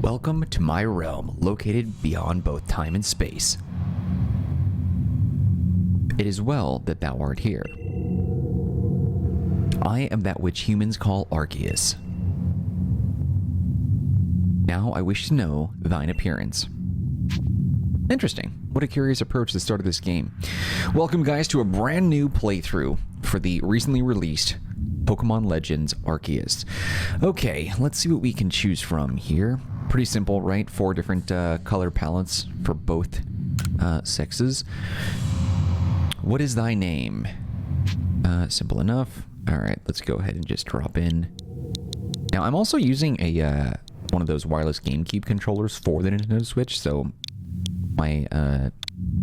Welcome to my realm, located beyond both time and space. It is well that thou art here. I am that which humans call Arceus. Now I wish to know thine appearance. Interesting. What a curious approach to the start of this game. Welcome, guys, to a brand new playthrough for the recently released Pokémon Legends Arceus. Okay, let's see what we can choose from here. Pretty simple, right? 4 different color palettes for both sexes. What is thy name? Simple enough. Alright, let's go ahead and just drop in. Now, I'm also using a one of those wireless GameCube controllers for the Nintendo Switch, so my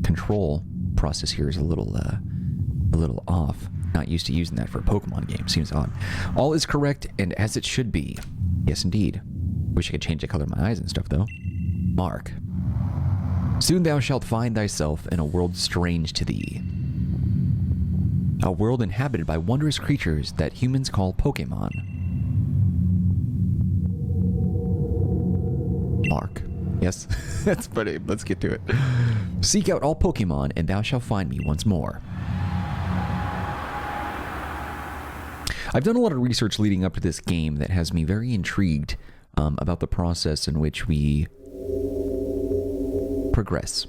control process here is a little off. Not used to using that for a Pokemon game. Seems odd. All is correct and as it should be. Yes, indeed. Wish I could change the color of my eyes and stuff, though. Mark. Soon thou shalt find thyself in a world strange to thee. A world inhabited by wondrous creatures that humans call Pokemon. Mark. Yes, that's funny. Let's get to it. Seek out all Pokemon, and thou shalt find me once more. I've done a lot of research leading up to this game that has me very intrigued about the process in which we progress.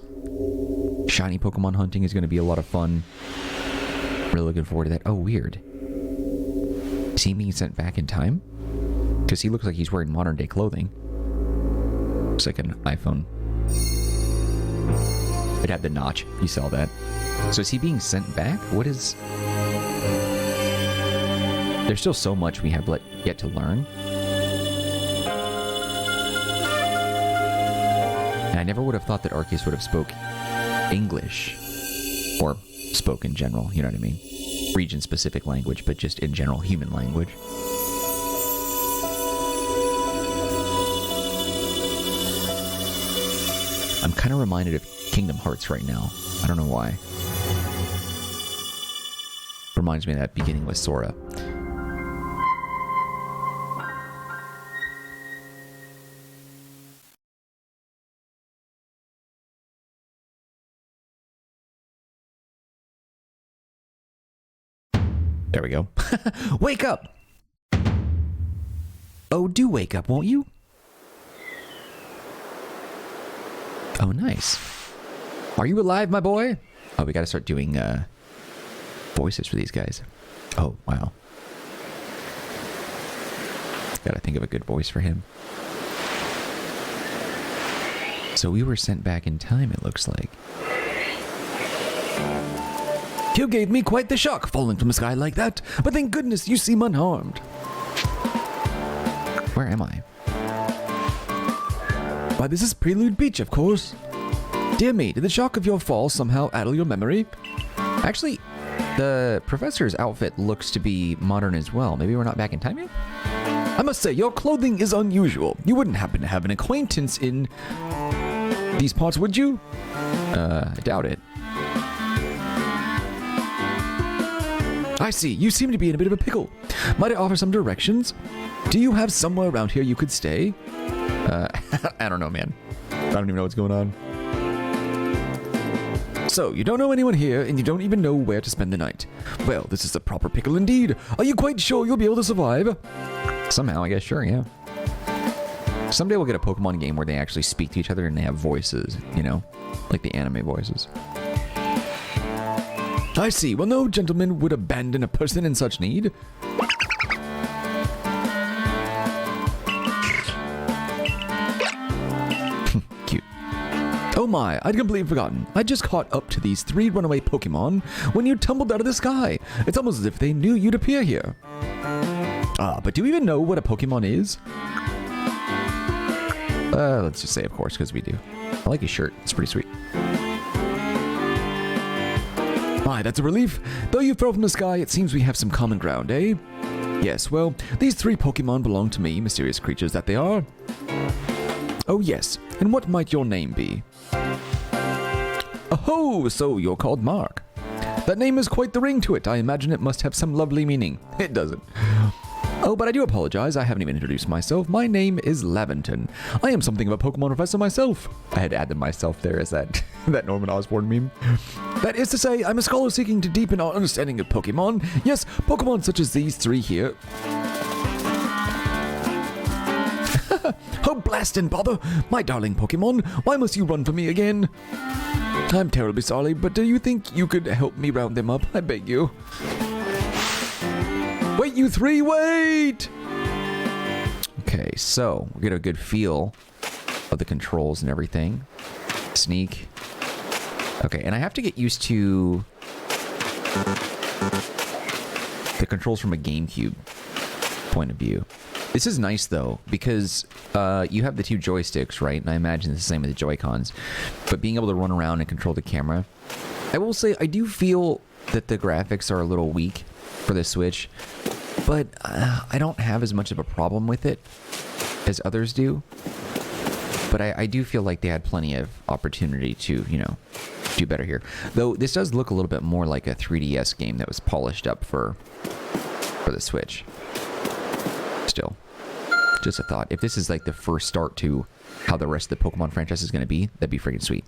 Shiny Pokemon hunting is going to be a lot of fun. Really looking forward to that. Oh, weird. Is he being sent back in time? Because he looks like he's wearing modern day clothing. Looks like an iPhone. It had the notch. You saw that. So is he being sent back? What is... There's still so much we have yet to learn. And I never would have thought that Arceus would have spoke English. Or spoke in general, you know what I mean? Region-specific language, but just in general human language. I'm kind of reminded of Kingdom Hearts right now. I don't know why. Reminds me of that beginning with Sora. There we go. Wake up! Oh, do wake up, won't you? Oh, nice. Are you alive, my boy? Oh, we gotta start doing voices for these guys. Oh, wow. Gotta think of a good voice for him. So we were sent back in time, it looks like. You gave me quite the shock, falling from the sky like that, but thank goodness you seem unharmed. Where am I? Why, this is Prelude Beach, of course. Dear me, did the shock of your fall somehow addle your memory? Actually, the professor's outfit looks to be modern as well. Maybe we're not back in time yet? I must say, your clothing is unusual. You wouldn't happen to have an acquaintance in these parts, would you? I doubt it. I see, you seem to be in a bit of a pickle. Might I offer some directions? Do you have somewhere around here you could stay? I don't know, man. I don't even know what's going on. So, you don't know anyone here, and you don't even know where to spend the night. Well, this is a proper pickle indeed. Are you quite sure you'll be able to survive? Somehow, I guess, sure, yeah. Someday we'll get a Pokemon game where they actually speak to each other and they have voices, you know? Like the anime voices. I see. Well, no gentleman would abandon a person in such need. Cute. Oh my, I'd completely forgotten. I just caught up to these 3 runaway Pokemon when you tumbled out of the sky. It's almost as if they knew you'd appear here. Ah, but do you even know what a Pokemon is? Let's just say of course, because we do. I like his shirt. It's pretty sweet. My, that's a relief. Though you fell from the sky, it seems we have some common ground, eh? Yes, well, these 3 Pokemon belong to me, mysterious creatures that they are. Oh yes, and what might your name be? Oh, so you're called Mark. That name has quite the ring to it. I imagine it must have some lovely meaning. It doesn't. Oh, but I do apologize. I haven't even introduced myself. My name is Lavon. I am something of a Pokemon professor myself. I had to add the myself there as that that Norman Osborn meme. That is to say, I'm a scholar seeking to deepen our understanding of Pokemon. Yes, Pokemon such as these three here. Oh, blast and bother! My darling Pokemon, why must you run from me again? I'm terribly sorry, but do you think you could help me round them up? I beg you. Wait, you three, wait! Okay, so we get a good feel of the controls and everything. Sneak. Okay, and I have to get used to the controls from a GameCube point of view. This is nice, though, because you have the two joysticks, right? And I imagine it's the same with the Joy-Cons. But being able to run around and control the camera. I will say, I do feel that the graphics are a little weak for the Switch. But I don't have as much of a problem with it as others do. But I do feel like they had plenty of opportunity to, you know, do better here. Though, this does look a little bit more like a 3DS game that was polished up for the Switch. Still, just a thought. If this is like the first start to how the rest of the Pokemon franchise is going to be, that'd be freaking sweet.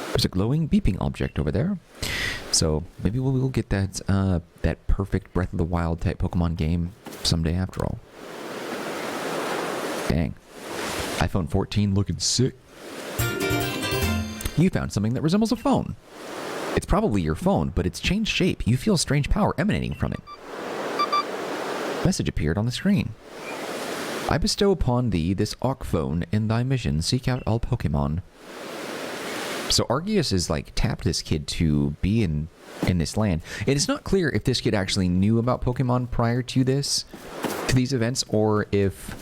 There's a glowing beeping object over there. So maybe we'll get that that perfect Breath of the Wild type Pokemon game someday after all. Dang. iPhone 14 looking sick. You found something that resembles a phone. It's probably your phone, but it's changed shape. You feel strange power emanating from it. Message appeared on the screen. I bestow upon thee this Arc phone in thy mission. Seek out all Pokemon. So Arceus is like tapped this kid to be in this land. And it's not clear if this kid actually knew about Pokemon prior to these events, or if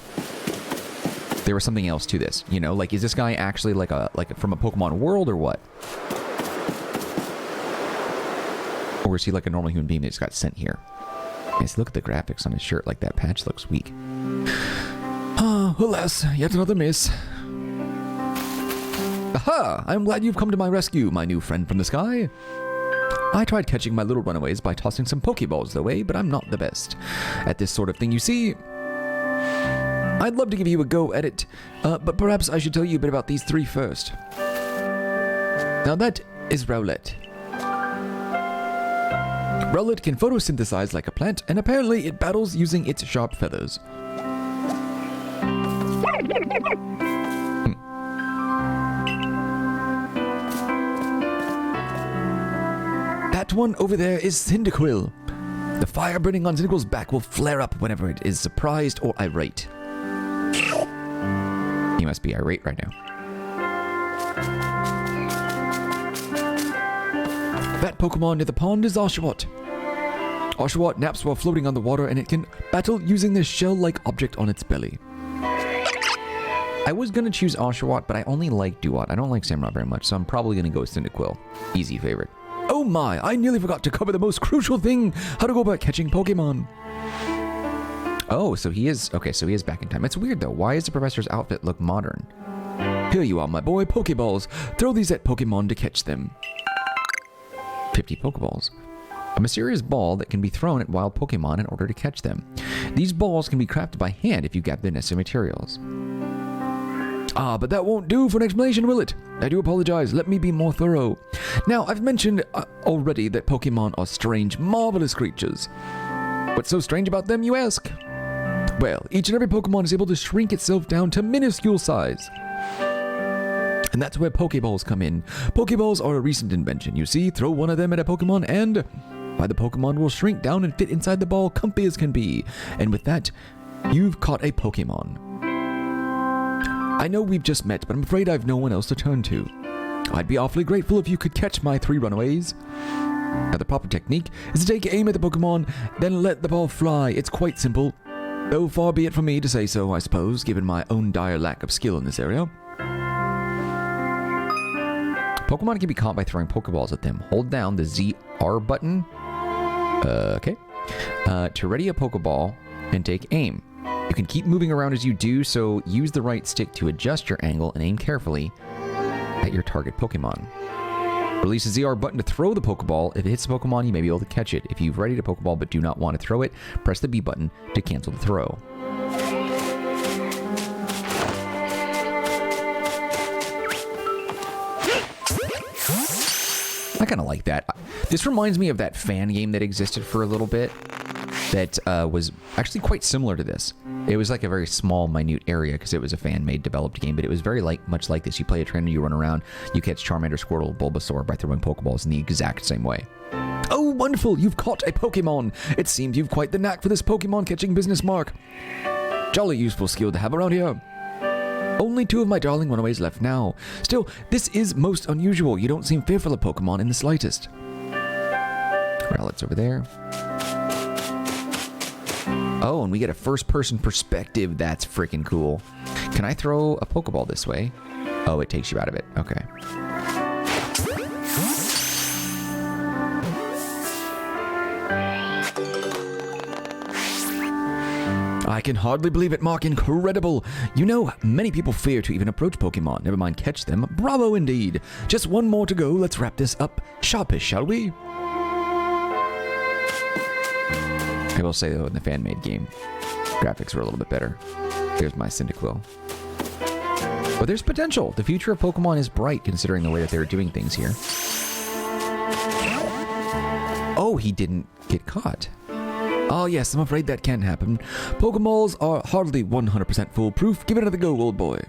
there was something else to this. You know, like, is this guy actually like from a Pokemon world or what? Or is he like a normal human being that just got sent here? Let's look at the graphics on his shirt. Like, that patch looks weak. Ah, alas, yet another miss. Aha! I'm glad you've come to my rescue, my new friend from the sky. I tried catching my little runaways by tossing some Pokeballs their way, but I'm not the best at this sort of thing, you see. I'd love to give you a go at it, but perhaps I should tell you a bit about these three first. Now that is Rowlet. Rowlet can photosynthesize like a plant, and apparently it battles using its sharp feathers. That one over there is Cyndaquil. The fire burning on Cyndaquil's back will flare up whenever it is surprised or irate. He must be irate right now. That Pokemon near the pond is Oshawott. Oshawott naps while floating on the water, and it can battle using this shell-like object on its belly. I was going to choose Oshawott, but I only like Duat. I don't like Samurott very much, so I'm probably going to go with Cyndaquil. Easy favorite. Oh my, I nearly forgot to cover the most crucial thing, how to go about catching Pokemon. Oh, so he is, okay, so he is back in time. It's weird though, why does the professor's outfit look modern? Here you are, my boy, Pokeballs. Throw these at Pokemon to catch them. 50 Pokeballs. A mysterious ball that can be thrown at wild Pokemon in order to catch them. These balls can be crafted by hand if you gather the necessary materials. Ah, but that won't do for an explanation, will it? I do apologize. Let me be more thorough. Now, I've mentioned already that Pokemon are strange, marvelous creatures. What's so strange about them, you ask? Well, each and every Pokemon is able to shrink itself down to minuscule size. And that's where Pokeballs come in. Pokeballs are a recent invention. You see, throw one of them at a Pokemon and the Pokemon will shrink down and fit inside the ball comfy as can be. And with that, you've caught a Pokemon. I know we've just met, but I'm afraid I've no one else to turn to. I'd be awfully grateful if you could catch my three runaways. Now, the proper technique is to take aim at the Pokemon, then let the ball fly. It's quite simple. Though far be it from me to say so, I suppose, given my own dire lack of skill in this area. Pokemon can be caught by throwing Pokeballs at them. Hold down the ZR button. Okay. To ready a Pokeball and take aim. You can keep moving around as you do, so use the right stick to adjust your angle and aim carefully at your target Pokemon. Release the ZR button to throw the Pokeball. If it hits the Pokemon, you may be able to catch it. If you've readied a Pokeball but do not want to throw it, press the B button to cancel the throw. I kind of like that. This reminds me of that fan game that existed for a little bit that was actually quite similar to this. It was like a very small, minute area because it was a fan-made developed game, but it was very much like this. You play a trainer, you run around, you catch Charmander, Squirtle, Bulbasaur by throwing Pokeballs in the exact same way. Oh, wonderful! You've caught a Pokemon! It seems you've quite the knack for this Pokemon catching business, Mark. Jolly useful skill to have around here. Only 2 of my darling runaways left now. Still, this is most unusual. You don't seem fearful of Pokemon in the slightest. Rowlet's over there. Oh, and we get a first-person perspective. That's freaking cool. Can I throw a Pokeball this way? Oh, it takes you out of it. Okay. I can hardly believe it, Mark. Incredible. You know, many people fear to even approach Pokemon. Never mind catch them. Bravo indeed. Just one more to go. Let's wrap this up sharpish, shall we? I will say, though, in the fan-made game, graphics were a little bit better. Here's my Cyndaquil. But there's potential. The future of Pokemon is bright, considering the way that they're doing things here. Oh, he didn't get caught. Oh, yes, I'm afraid that can happen. Pokeballs are hardly 100% foolproof. Give it another go, old boy.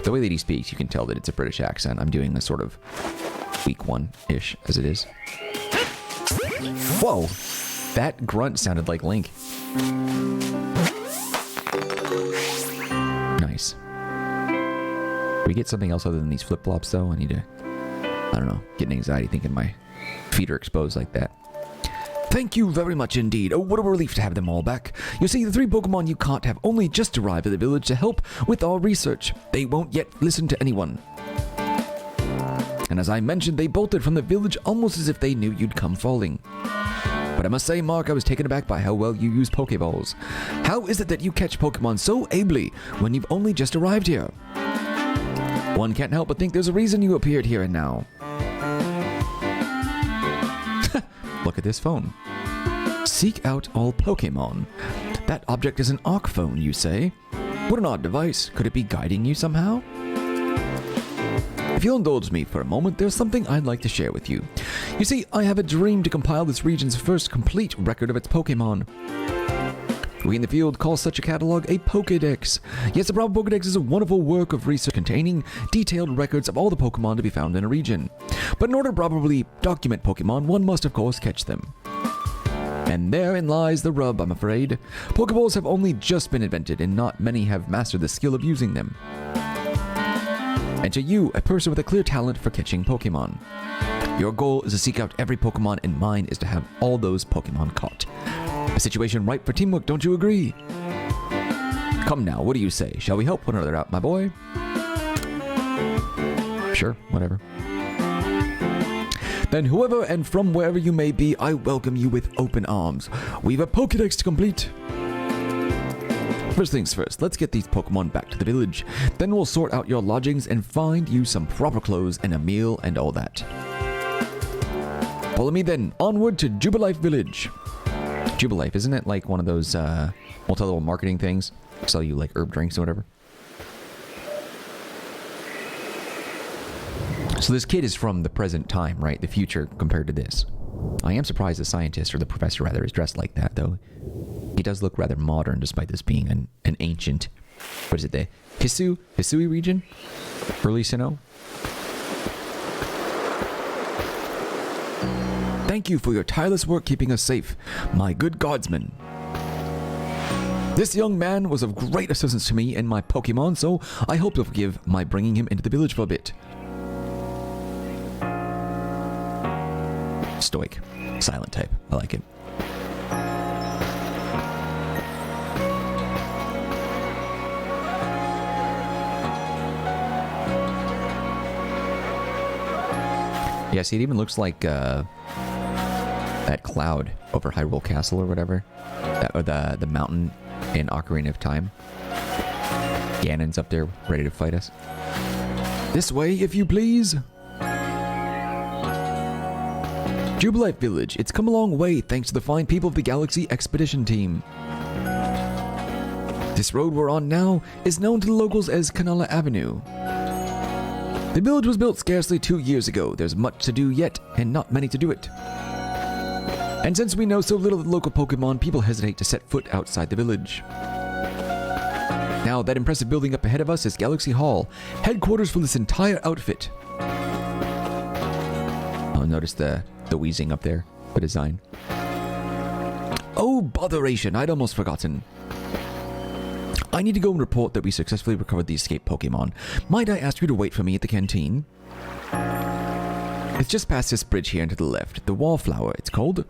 The way that he speaks, you can tell that it's a British accent. I'm doing a sort of weak one-ish, as it is. Whoa! That grunt sounded like Link. Nice. Can we get something else other than these flip-flops, though? I need to, I don't know, get an anxiety thinking my feet are exposed like that. Thank you very much indeed. Oh, what a relief to have them all back. You see, the 3 Pokemon you caught have only just arrived at the village to help with our research. They won't yet listen to anyone. And as I mentioned, they bolted from the village almost as if they knew you'd come falling. But I must say, Mark, I was taken aback by how well you use Pokeballs. How is it that you catch Pokemon so ably when you've only just arrived here? One can't help but think there's a reason you appeared here and now. Look at this phone. Seek out all Pokemon. That object is an Arc phone, you say? What an odd device. Could it be guiding you somehow? If you'll indulge me for a moment, there's something I'd like to share with you. You see, I have a dream to compile this region's first complete record of its Pokemon. We in the field call such a catalog a Pokédex. Yes, a proper Pokédex is a wonderful work of research containing detailed records of all the Pokemon to be found in a region. But in order to properly document Pokemon, one must of course catch them. And therein lies the rub, I'm afraid. Pokeballs have only just been invented, and not many have mastered the skill of using them. And to you, a person with a clear talent for catching Pokemon. Your goal is to seek out every Pokemon, and mine is to have all those Pokemon caught. A situation ripe for teamwork, don't you agree? Come now, what do you say? Shall we help one another out, my boy? Sure, whatever. Then whoever and from wherever you may be, I welcome you with open arms. We've a Pokédex to complete. First things first, let's get these Pokemon back to the village. Then we'll sort out your lodgings and find you some proper clothes and a meal and all that. Follow me then, onward to Jubilife Village. Jubilife, isn't it like one of those multi-level marketing things? Sell you like herb drinks or whatever. So this kid is from the present time, right? The future compared to this. I am surprised the scientist, or the professor rather, is dressed like that, though. He does look rather modern, despite this being an ancient... What is it, the Hisui region? Early Sinnoh? Thank you for your tireless work keeping us safe, my good guardsman. This young man was of great assistance to me and my Pokemon, so I hope you'll forgive my bringing him into the village for a bit. Stoic. Silent type. I like it. Yeah, see, it even looks like that cloud over Hyrule Castle or whatever. Or the mountain in Ocarina of Time. Ganon's up there ready to fight us. This way, if you please. Jubilife Village. It's come a long way thanks to the fine people of the Galaxy Expedition Team. This road we're on now is known to the locals as Kanala Avenue. The village was built scarcely 2 years ago. There's much to do yet, and not many to do it. And since we know so little of the local Pokemon, people hesitate to set foot outside the village. Now, that impressive building up ahead of us is Galaxy Hall, headquarters for this entire outfit. Oh, notice the wheezing up there, the design. Oh, botheration, I'd almost forgotten. I need to go and report that we successfully recovered the escaped Pokemon. Might I ask you to wait for me at the canteen? It's just past this bridge here and to the left. The Wallflower, it's called.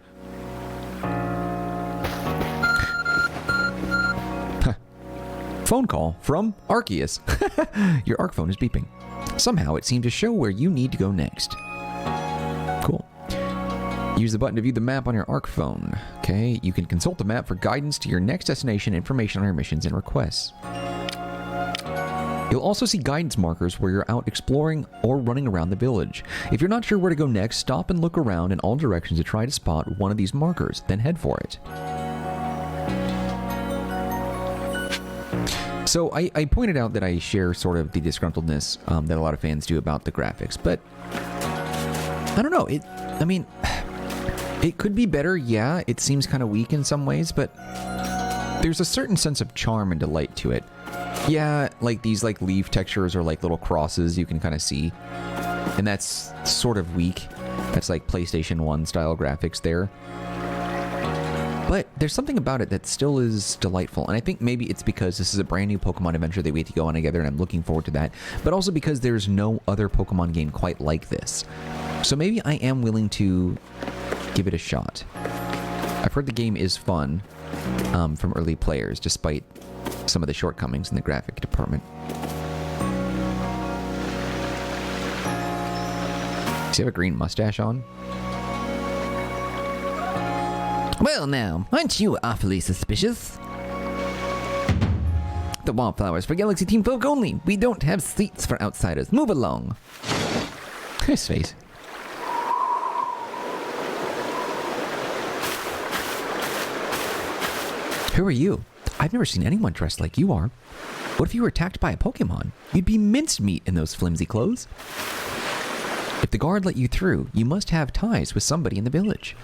Phone call from Arceus. Your Arc phone is beeping. Somehow it seemed to show where you need to go next. Cool. Use the button to view the map on your Arc phone. Okay, you can consult the map for guidance to your next destination, information on your missions and requests. You'll also see guidance markers where you're out exploring or running around the village. If you're not sure where to go next, stop and look around in all directions to try to spot one of these markers, then head for it. So I pointed out that I share sort of the disgruntledness that a lot of fans do about the graphics, but I don't know. It could be better, yeah. It seems kind of weak in some ways, but there's a certain sense of charm and delight to it. Yeah, like these like leaf textures or like little crosses you can kind of see, and that's sort of weak. That's like PlayStation 1 style graphics there. But there's something about it that still is delightful, and I think maybe it's because this is a brand new Pokemon adventure that we get to go on together, and I'm looking forward to that, but also because there's no other Pokemon game quite like this. So maybe I am willing to give it a shot. I've heard the game is fun from early players, despite some of the shortcomings in the graphic department. Does he have a green mustache on? Well now, aren't you awfully suspicious? The Wallflowers for Galaxy Team folk only. We don't have seats for outsiders. Move along. His face. Who are you? I've never seen anyone dressed like you are. What if you were attacked by a Pokemon? You'd be mincemeat in those flimsy clothes. If the guard let you through, you must have ties with somebody in the village.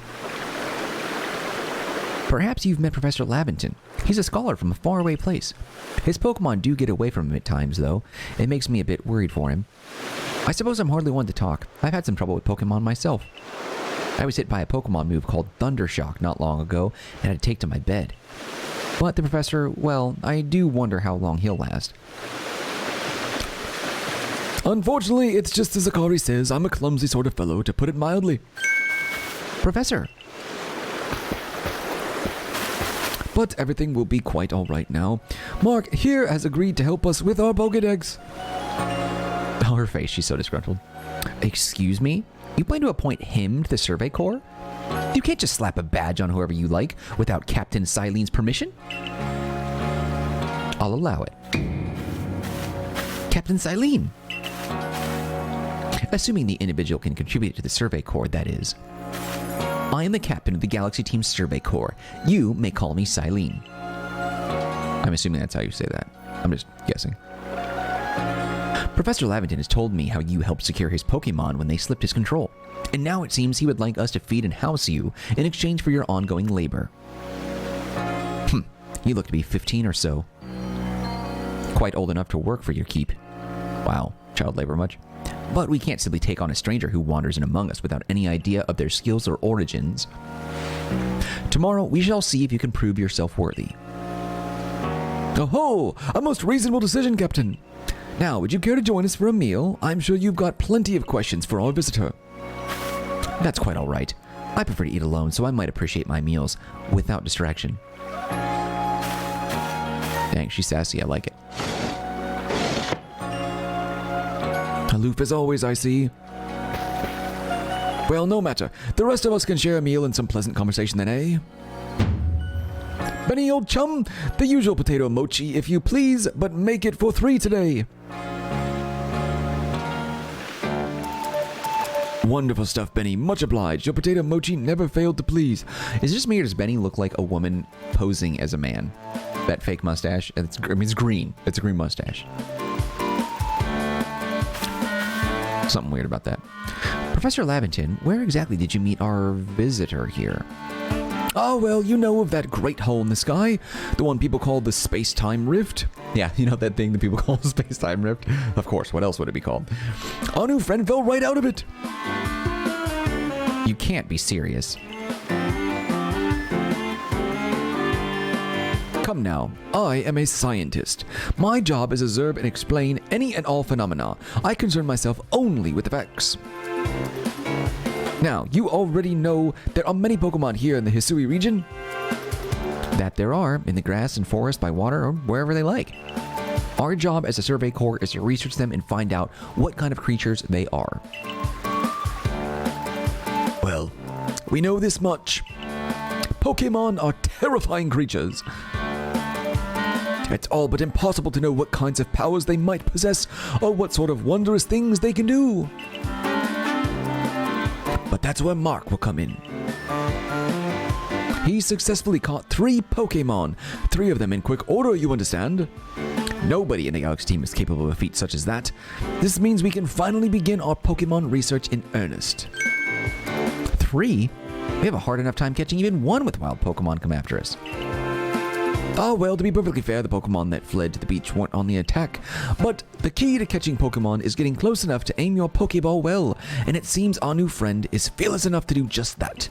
Perhaps you've met Professor Lavon. He's a scholar from a faraway place. His Pokemon do get away from him at times, though. It makes me a bit worried for him. I suppose I'm hardly one to talk. I've had some trouble with Pokemon myself. I was hit by a Pokemon move called Thundershock not long ago, and had to take to my bed. But the professor, well, I do wonder how long he'll last. Unfortunately, it's just as Akari says, I'm a clumsy sort of fellow, to put it mildly. Professor! But everything will be quite alright now. Mark here has agreed to help us with our Pokédex. Oh, her face, she's so disgruntled. Excuse me? You plan to appoint him to the Survey Corps? You can't just slap a badge on whoever you like without Captain Silene's permission? I'll allow it. Captain Silene! Assuming the individual can contribute to the Survey Corps, that is. I am the captain of the Galaxy Team Survey Corps. You may call me Silene. I'm assuming that's how you say that. I'm just guessing. Professor Lavon has told me how you helped secure his Pokemon when they slipped his control. And now it seems he would like us to feed and house you in exchange for your ongoing labor. You look to be 15 or so. Quite old enough to work for your keep. Wow, child labor much? But we can't simply take on a stranger who wanders in among us without any idea of their skills or origins. Tomorrow, we shall see if you can prove yourself worthy. Oh-ho! A most reasonable decision, Captain. Now, would you care to join us for a meal? I'm sure you've got plenty of questions for our visitor. That's quite all right. I prefer to eat alone, so I might appreciate my meals without distraction. Dang, she's sassy. I like it. Aloof as always, I see. Well, no matter. The rest of us can share a meal and some pleasant conversation then, eh? Benny, old chum, the usual potato mochi, if you please, but make it for 3 today. Wonderful stuff, Benny. Much obliged. Your potato mochi never failed to please. Is it just me or does Benny look like a woman posing as a man? That fake mustache? It's green. It's a green mustache. Something weird about that. Professor Lavon, where exactly did you meet our visitor here? Oh, well, you know of that great hole in the sky. The one people call the space-time rift. Yeah, you know that thing that people call the space-time rift? Of course, what else would it be called? Our new friend fell right out of it. You can't be serious. Come now, I am a scientist. My job is to observe and explain any and all phenomena. I concern myself only with the facts. Now, you already know there are many Pokemon here in the Hisui region. That there are, in the grass and forest, by water, or wherever they like. Our job as a Survey Corps is to research them and find out what kind of creatures they are. Well, we know this much. Pokemon are terrifying creatures. It's all but impossible to know what kinds of powers they might possess or what sort of wondrous things they can do. But that's where Mark will come in. He successfully caught 3 Pokemon, 3 of them in quick order, you understand? Nobody in the Galaxy team is capable of a feat such as that. This means we can finally begin our Pokemon research in earnest. 3? We have a hard enough time catching even 1 with wild Pokemon come after us. Oh, well, to be perfectly fair, the Pokemon that fled to the beach weren't on the attack. But the key to catching Pokemon is getting close enough to aim your Pokeball well, and it seems our new friend is fearless enough to do just that.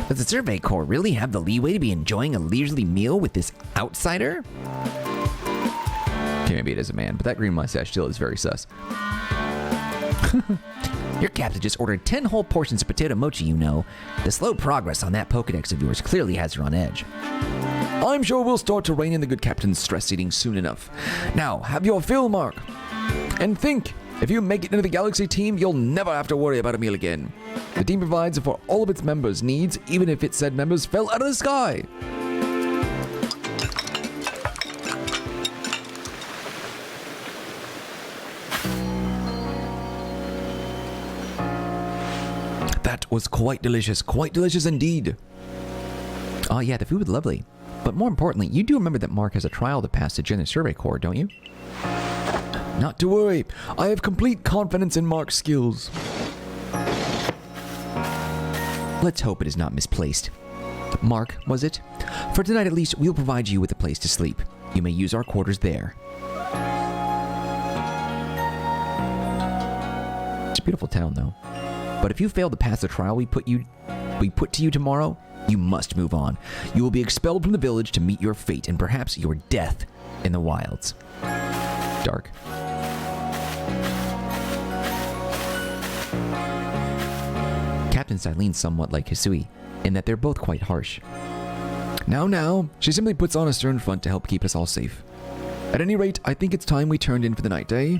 Does the Survey Corps really have the leeway to be enjoying a leisurely meal with this outsider? Okay, maybe it is a man, but that green mustache still is very sus. Your captain just ordered 10 whole portions of potato mochi, you know. The slow progress on that Pokédex of yours clearly has her on edge. I'm sure we'll start to rein in the good captain's stress eating soon enough. Now, have your fill, Mark. And think, if you make it into the Galaxy team, you'll never have to worry about a meal again. The team provides for all of its members' needs, even if its said members fell out of the sky. That was quite delicious indeed. Oh yeah, the food was lovely. But more importantly, you do remember that Mark has a trial to pass to join the Survey Corps, don't you? Not to worry. I have complete confidence in Mark's skills. Let's hope it is not misplaced. Mark, was it? For tonight at least, we'll provide you with a place to sleep. You may use our quarters there. It's a beautiful town, though. But if you fail to pass the trial we put to you tomorrow, you must move on. You will be expelled from the village to meet your fate and perhaps your death in the wilds. Dark. Captain Silene's somewhat like Hisui, in that they're both quite harsh. Now, she simply puts on a stern front to help keep us all safe. At any rate, I think it's time we turned in for the night, eh?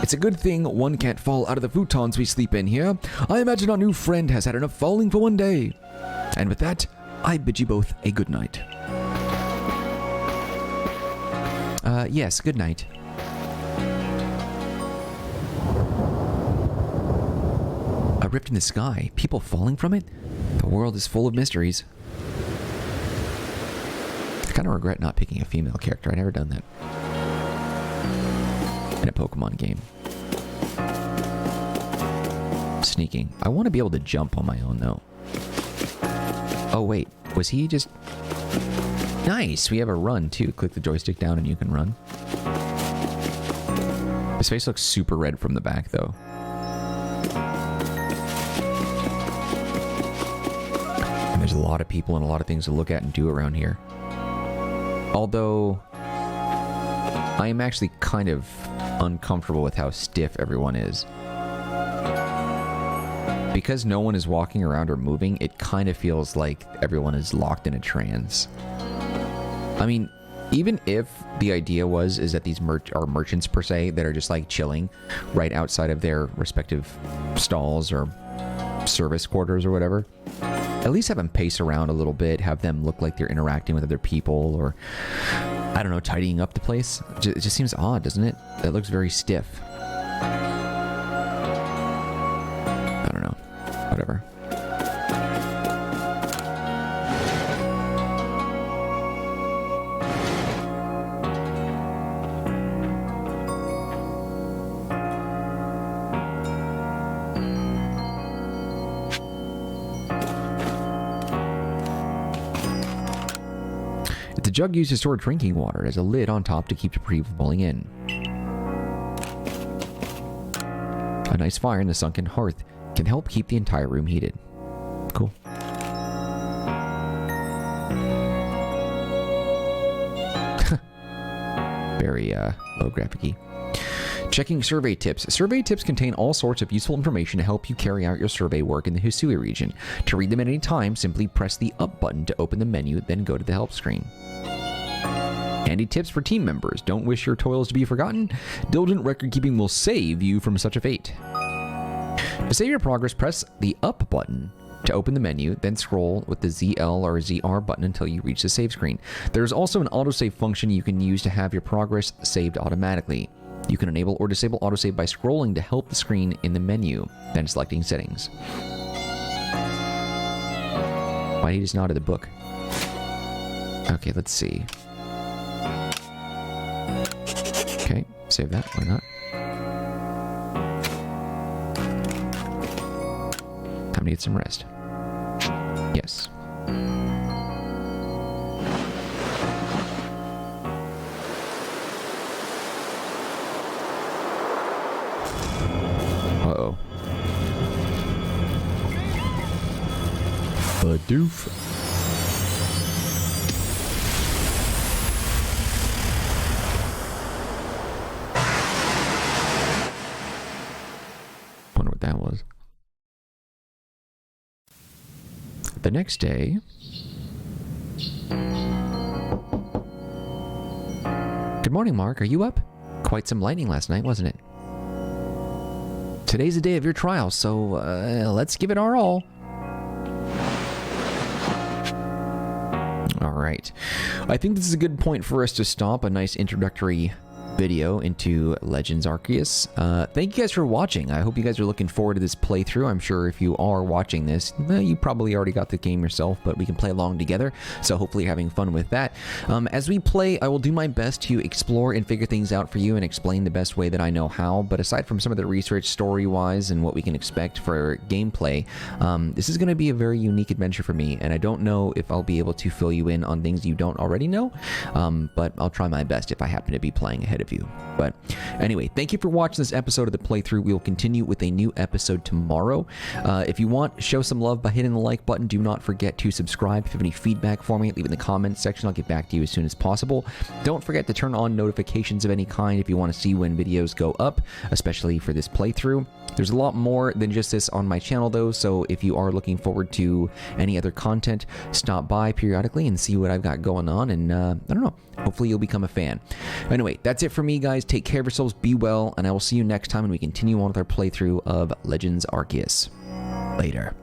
It's a good thing one can't fall out of the futons we sleep in here. I imagine our new friend has had enough falling for one day. And with that, I bid you both a good night. Yes, good night. A rift in the sky, people falling from it? The world is full of mysteries. I kind of regret not picking a female character. I've never done that in a Pokemon game. Sneaking. I want to be able to jump on my own, though. Oh, wait. Was he just... Nice! We have a run, too. Click the joystick down and you can run. His face looks super red from the back, though. And there's a lot of people and a lot of things to look at and do around here. Although... I am actually kind of uncomfortable with how stiff everyone is. Because no one is walking around or moving, it kind of feels like everyone is locked in a trance. I mean, even if the idea is that these are merchants per se that are just like chilling right outside of their respective stalls or service quarters or whatever, at least have them pace around a little bit, have them look like they're interacting with other people or, I don't know, tidying up the place. It just seems odd, doesn't it? It looks very stiff. The jug used to store drinking water as a lid on top to keep debris from falling in. A nice fire in the sunken hearth can help keep the entire room heated. Cool. Very low graphic-y. Checking survey tips. Survey tips contain all sorts of useful information to help you carry out your survey work in the Hisui region. To read them at any time, simply press the up button to open the menu, then go to the help screen. Handy tips for team members. Don't wish your toils to be forgotten. Diligent record keeping will save you from such a fate. To save your progress, press the up button to open the menu, then scroll with the ZL or ZR button until you reach the save screen. There's also an autosave function you can use to have your progress saved automatically. You can enable or disable autosave by scrolling to help the screen in the menu, then selecting settings. Why did he just nod at the book? Okay, let's see. Okay, save that, why not? Time to get some rest. Yes. Uh-oh. Badoof. Wonder what that was. The next day... Good morning, Mark. Are you up? Quite some lightning last night, wasn't it? Today's the day of your trial, so let's give it our all. All right. I think this is a good point for us to stop. A nice introductory video into Legends Arceus. Thank you guys for watching. I hope you guys are looking forward to this playthrough. I'm sure if you are watching this, you probably already got the game yourself, but we can play along together, so hopefully you're having fun with that. As we play, I will do my best to explore and figure things out for you and explain the best way that I know how, but aside from some of the research story-wise and what we can expect for gameplay, this is going to be a very unique adventure for me, and I don't know if I'll be able to fill you in on things you don't already know, but I'll try my best if I happen to be playing ahead of you. But anyway, thank you for watching this episode of the playthrough. We will continue with a new episode tomorrow. If you want, show some love by hitting the like button. Do not forget to subscribe. If you have any feedback for me, leave it in the comments section. I'll get back to you as soon as possible. Don't forget to turn on notifications of any kind if you want to see when videos go up, especially for this playthrough. There's a lot more than just this on my channel though, so if you are looking forward to any other content, stop by periodically and see what I've got going on, and I don't know, hopefully you'll become a fan. Anyway, that's it for me, guys. Take care of yourselves, be well, and I will see you next time when we continue on with our playthrough of Legends Arceus. Later.